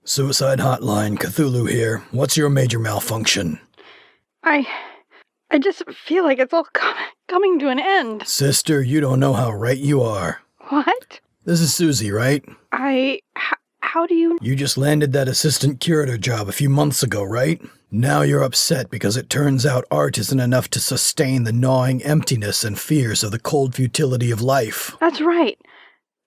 Suicide hotline, Cthulhu here. What's your major malfunction? I just feel like it's all coming to an end. Sister, you don't know how right you are. What? This is Susie, right? How do you... You just landed that assistant curator job a few months ago, right? Now you're upset because it turns out art isn't enough to sustain the gnawing emptiness and fears of the cold futility of life. That's right.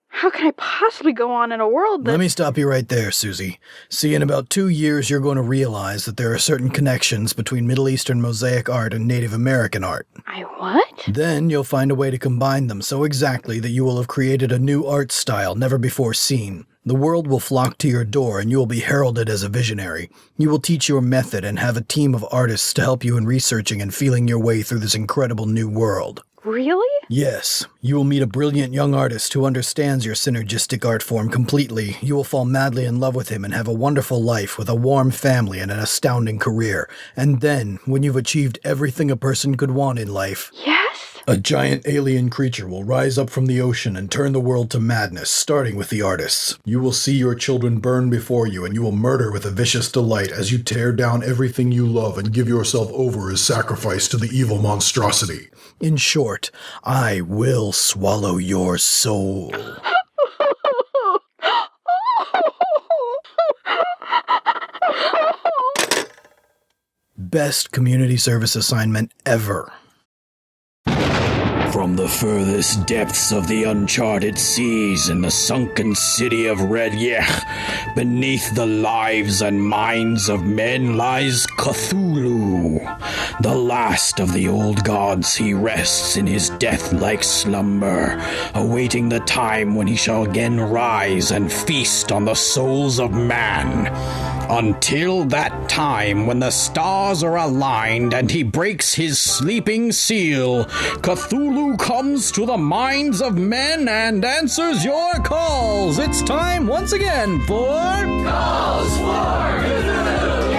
How can I possibly go on in a world that... Let me stop you right there, Susie. See, in about 2 years, you're going to realize that there are certain connections between Middle Eastern mosaic art and Native American art. I what? Then you'll find a way to combine them so exactly that you will have created a new art style never before seen. The world will flock to your door and you will be heralded as a visionary. You will teach your method and have a team of artists to help you in researching and feeling your way through this incredible new world. Really? Yes. You will meet a brilliant young artist who understands your synergistic art form completely. You will fall madly in love with him and have a wonderful life with a warm family and an astounding career. And then, when you've achieved everything a person could want in life... Yes? A giant alien creature will rise up from the ocean and turn the world to madness, starting with the artists. You will see your children burn before you, and you will murder with a vicious delight as you tear down everything you love and give yourself over as sacrifice to the evil monstrosity. In short, I will swallow your soul. Best community service assignment ever. From the furthest depths of the uncharted seas in the sunken city of Redyech, beneath the lives and minds of men lies Cthulhu. The last of the old gods, he rests in his death-like slumber, awaiting the time when he shall again rise and feast on the souls of man. Until that time, when the stars are aligned and he breaks his sleeping seal, Cthulhu comes to the minds of men and answers your calls. It's time once again for... Calls for Cthulhu!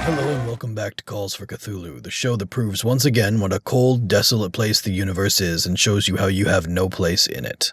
Hello and welcome back to Calls for Cthulhu, the show that proves once again what a cold, desolate place the universe is and shows you how you have no place in it.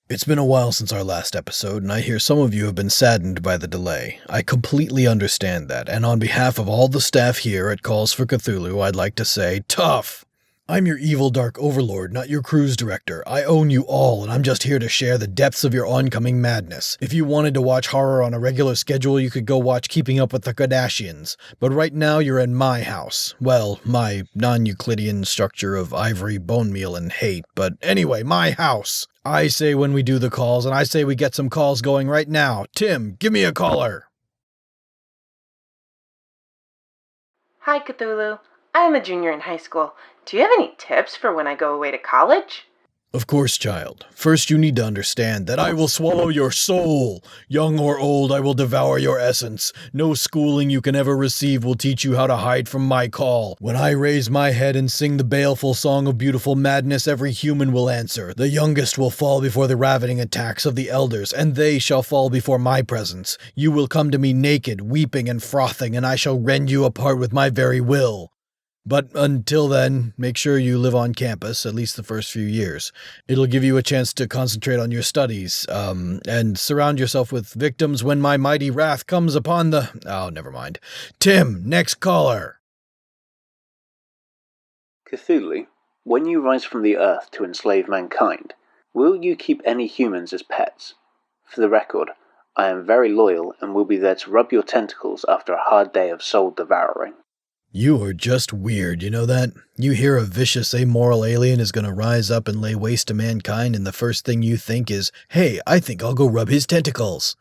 It's been a while since our last episode, and I hear some of you have been saddened by the delay. I completely understand that, and on behalf of all the staff here at Calls for Cthulhu, I'd like to say, tough! I'm your evil dark overlord, not your cruise director. I own you all, and I'm just here to share the depths of your oncoming madness. If you wanted to watch horror on a regular schedule, you could go watch Keeping Up with the Kardashians. But right now, you're in my house. Well, my non-Euclidean structure of ivory, bone meal, and hate. But anyway, my house. I say when we do the calls, and I say we get some calls going right now. Tim, give me a caller. Hi, Cthulhu. I am a junior in high school. Do you have any tips for when I go away to college? Of course, child. First you need to understand that I will swallow your soul. Young or old, I will devour your essence. No schooling you can ever receive will teach you how to hide from my call. When I raise my head and sing the baleful song of beautiful madness, every human will answer. The youngest will fall before the ravening attacks of the elders, and they shall fall before my presence. You will come to me naked, weeping and frothing, and I shall rend you apart with my very will. But until then, make sure you live on campus, at least the first few years. It'll give you a chance to concentrate on your studies, and surround yourself with victims when my mighty wrath comes upon the... Oh, never mind. Tim, next caller. Cthulhu, when you rise from the earth to enslave mankind, will you keep any humans as pets? For the record, I am very loyal and will be there to rub your tentacles after a hard day of soul devouring. You are just weird, you know that? You hear a vicious, amoral alien is gonna rise up and lay waste to mankind, and the first thing you think is, hey, I think I'll go rub his tentacles.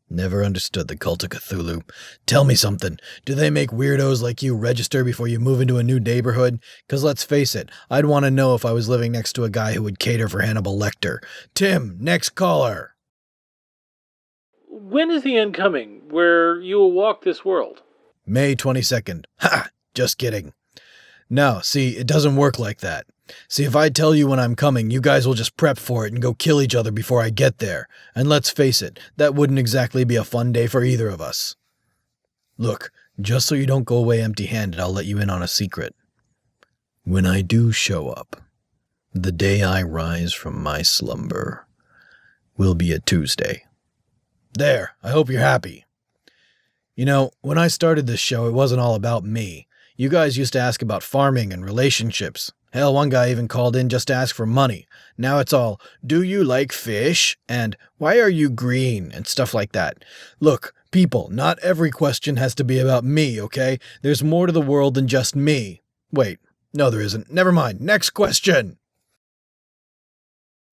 Never understood the cult of Cthulhu. Tell me something. Do they make weirdos like you register before you move into a new neighborhood? 'Cause let's face it, I'd want to know if I was living next to a guy who would cater for Hannibal Lecter. Tim, next caller. When is the end coming, where you will walk this world? May 22nd. Ha! Just kidding. No, see, it doesn't work like that. See, if I tell you when I'm coming, you guys will just prep for it and go kill each other before I get there. And let's face it, that wouldn't exactly be a fun day for either of us. Look, just so you don't go away empty-handed, I'll let you in on a secret. When I do show up, the day I rise from my slumber will be a Tuesday. There, I hope you're happy. You know, when I started this show, it wasn't all about me. You guys used to ask about farming and relationships. Hell, one guy even called in just to ask for money. Now it's all, do you like fish? And why are you green? And stuff like that. Look, people, not every question has to be about me, okay? There's more to the world than just me. Wait, no there isn't. Never mind. Next question!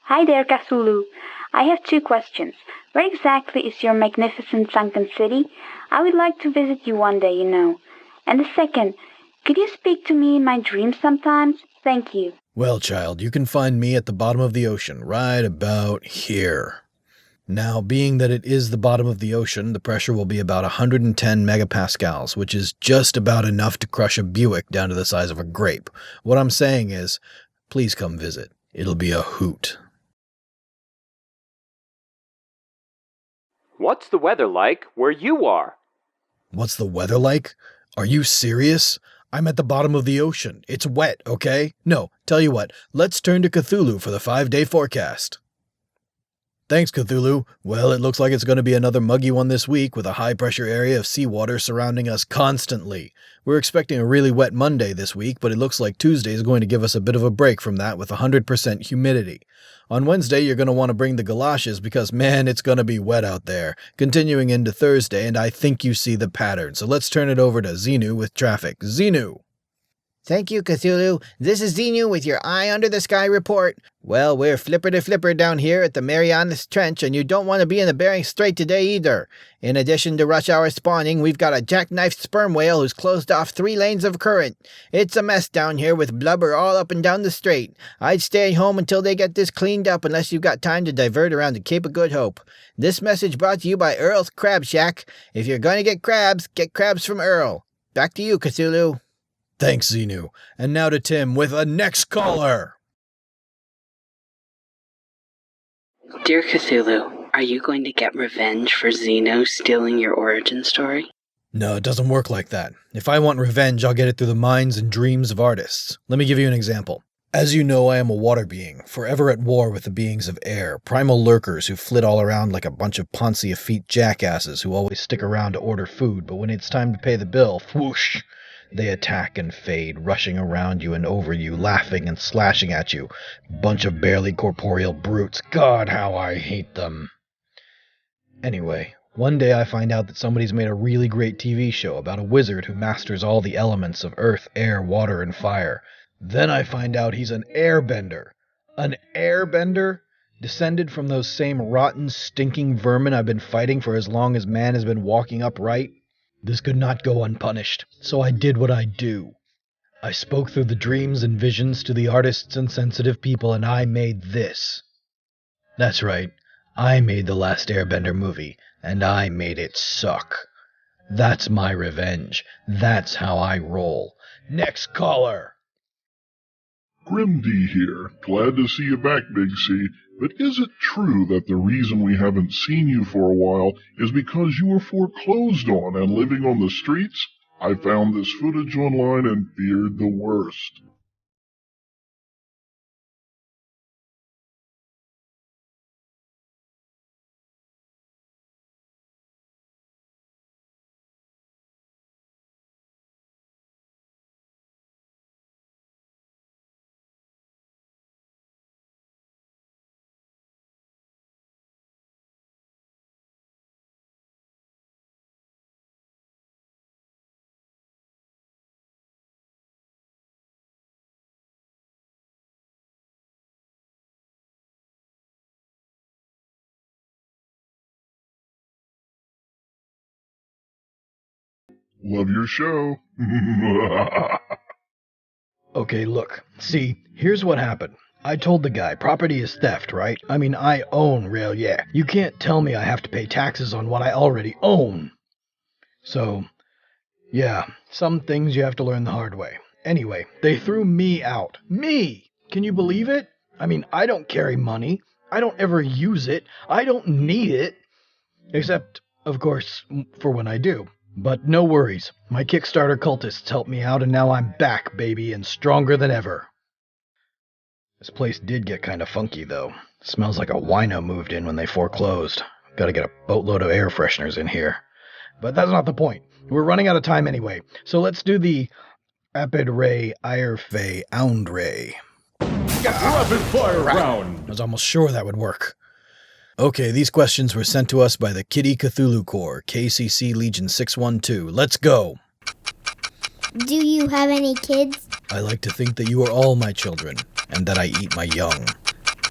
Hi there, Cthulhu. I have 2 questions. Where exactly is your magnificent sunken city? I would like to visit you one day, you know. And the second, could you speak to me in my dreams sometimes? Thank you. Well, child, you can find me at the bottom of the ocean, right about here. Now, being that it is the bottom of the ocean, the pressure will be about 110 megapascals, which is just about enough to crush a Buick down to the size of a grape. What I'm saying is, please come visit. It'll be a hoot. What's the weather like where you are? What's the weather like? Are you serious? I'm at the bottom of the ocean. It's wet, okay? No, tell you what, let's turn to Cthulhu for the 5-day forecast. Thanks, Cthulhu. Well, it looks like it's going to be another muggy one this week with a high-pressure area of seawater surrounding us constantly. We're expecting a really wet Monday this week, but it looks like Tuesday is going to give us a bit of a break from that with 100% humidity. On Wednesday, you're going to want to bring the galoshes because, man, it's going to be wet out there. Continuing into Thursday, and I think you see the pattern. So let's turn it over to Xenu with traffic. Xenu! Thank you, Cthulhu. This is Xenu with your Eye Under the Sky report. Well, we're flipper-to-flipper down here at the Marianas Trench, and you don't want to be in the Bering Strait today either. In addition to rush hour spawning, we've got a jackknifed sperm whale who's closed off 3 lanes of current. It's a mess down here with blubber all up and down the strait. I'd stay home until they get this cleaned up unless you've got time to divert around the Cape of Good Hope. This message brought to you by Earl's Crab Shack. If you're going to get crabs from Earl. Back to you, Cthulhu. Thanks, Xenu. And now to Tim with a next caller. Dear Cthulhu, are you going to get revenge for Zeno stealing your origin story? No, it doesn't work like that. If I want revenge, I'll get it through the minds and dreams of artists. Let me give you an example. As you know, I am a water being, forever at war with the beings of air, primal lurkers who flit all around like a bunch of Ponce effete jackasses who always stick around to order food, but when it's time to pay the bill, whoosh! They attack and fade, rushing around you and over you, laughing and slashing at you. Bunch of barely corporeal brutes. God, how I hate them. Anyway, one day I find out that somebody's made a really great TV show about a wizard who masters all the elements of earth, air, water, and fire. Then I find out he's an airbender. An airbender? Descended from those same rotten, stinking vermin I've been fighting for as long as man has been walking upright. This could not go unpunished, so I did what I do. I spoke through the dreams and visions to the artists and sensitive people, and I made this. That's right, I made the last Airbender movie, and I made it suck. That's my revenge. That's how I roll. Next caller! Grimdy here. Glad to see you back, Big C. But is it true that the reason we haven't seen you for a while is because you were foreclosed on and living on the streets? I found this footage online and feared the worst. Love your show. Okay, look. See, here's what happened. I told the guy, property is theft, right? I mean, I own real, yeah. You can't tell me I have to pay taxes on what I already own. So, yeah, some things you have to learn the hard way. Anyway, they threw me out. Me! Can you believe it? I mean, I don't carry money. I don't ever use it. I don't need it. Except, of course, for when I do. But no worries. My Kickstarter cultists helped me out, and now I'm back, baby, and stronger than ever. This place did get kind of funky, though. Smells like a wino moved in when they foreclosed. Gotta get a boatload of air fresheners in here. But that's not the point. We're running out of time anyway, so let's do the Rapid Ray Irefay Ound Ray. Rapid fire round! I was almost sure that would work. Okay, these questions were sent to us by the Kitty Cthulhu Corps, KCC Legion 612. Let's go! Do you have any kids? I like to think that you are all my children, and that I eat my young.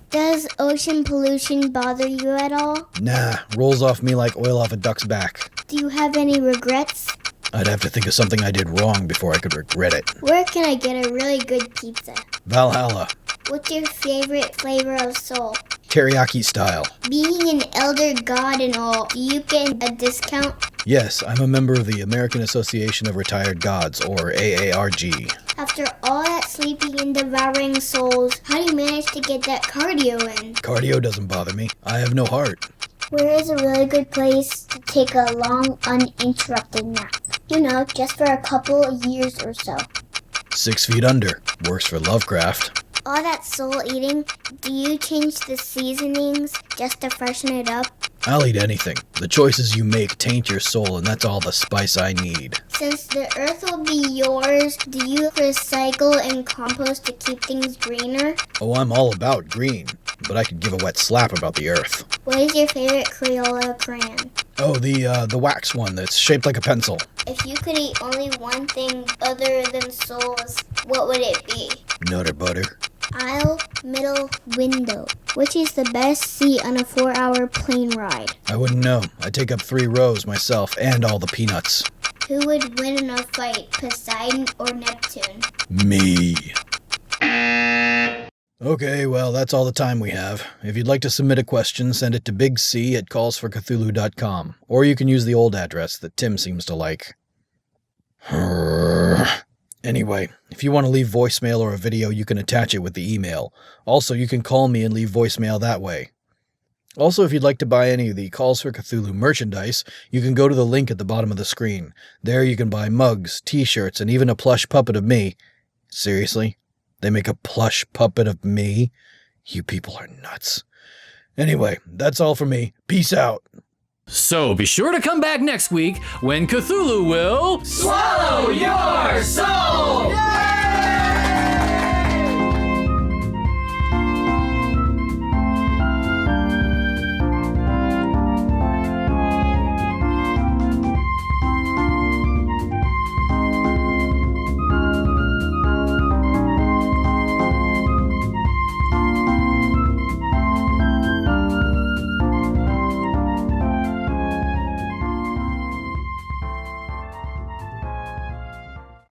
Does ocean pollution bother you at all? Nah, rolls off me like oil off a duck's back. Do you have any regrets? I'd have to think of something I did wrong before I could regret it. Where can I get a really good pizza? Valhalla. What's your favorite flavor of soul? Teriyaki style. Being an elder god and all, do you get a discount? Yes, I'm a member of the American Association of Retired Gods, or AARG. After all that sleeping and devouring souls, how do you manage to get that cardio in? Cardio doesn't bother me. I have no heart. Where is a really good place to take a long, uninterrupted nap? You know, just for a couple of years or so. 6 Feet Under. Works for Lovecraft. All that soul eating, do you change the seasonings just to freshen it up? I'll eat anything. The choices you make taint your soul, and that's all the spice I need. Since the earth will be yours, do you recycle and compost to keep things greener? Oh, I'm all about green, but I could give a wet slap about the earth. What is your favorite Crayola crayon? Oh, the wax one that's shaped like a pencil. If you could eat only one thing other than souls, what would it be? Nutter butter. Aisle, middle, window. Which is the best seat on a 4-hour plane ride? I wouldn't know. I take up 3 rows myself and all the peanuts. Who would win in a fight, Poseidon or Neptune? Me. Okay, well, that's all the time we have. If you'd like to submit a question, send it to bigc@callsforcthulhu.com, or you can use the old address that Tim seems to like. Anyway, if you want to leave voicemail or a video, you can attach it with the email. Also, you can call me and leave voicemail that way. Also, if you'd like to buy any of the Calls for Cthulhu merchandise, you can go to the link at the bottom of the screen. There you can buy mugs, t-shirts, and even a plush puppet of me. Seriously? They make a plush puppet of me? You people are nuts. Anyway, that's all for me. Peace out. So be sure to come back next week when Cthulhu will... swallow your soul! Yeah!